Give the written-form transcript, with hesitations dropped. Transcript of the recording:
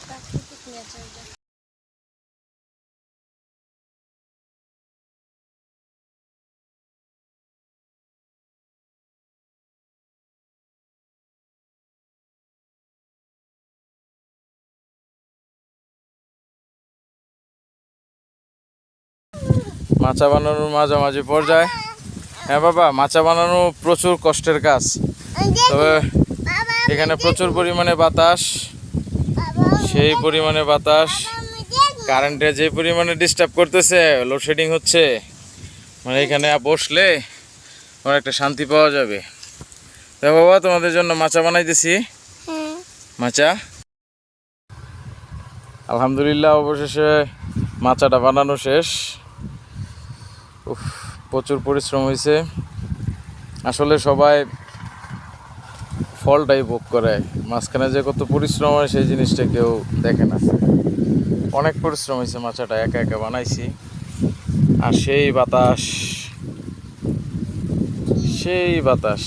প্রাকৃতিক নেচারটা। মাচা বানানোর মাঝামাঝি পর্যায়ে। হ্যাঁ বাবা, মাচা বানানো প্রচুর কষ্টের কাজ, তবে এখানে প্রচুর পরিমাণে বাতাস, সেই পরিমাণে বাতাস, কারেন্টে যে পরিমাণে ডিস্টার্ব করতেছে, লোডশেডিং হচ্ছে, মানে এখানে বসলে আমার একটা শান্তি পাওয়া যাবে। দেখো বাবা, তোমাদের জন্য মাচা বানাইতেছি। মাচা আলহামদুলিল্লাহ অবশেষে মাচাটা বানানো শেষ। প্রচুর পরিশ্রম হয়েছে। আসলে সবাই ফলটাই ভোগ করে, মাঝখানে যে কত পরিশ্রম হয় সেই জিনিসটা কেউ দেখে না। অনেক পরিশ্রম হয়েছে, মাচাটা একা একা বানাইছি। আর সেই বাতাস, সেই বাতাস।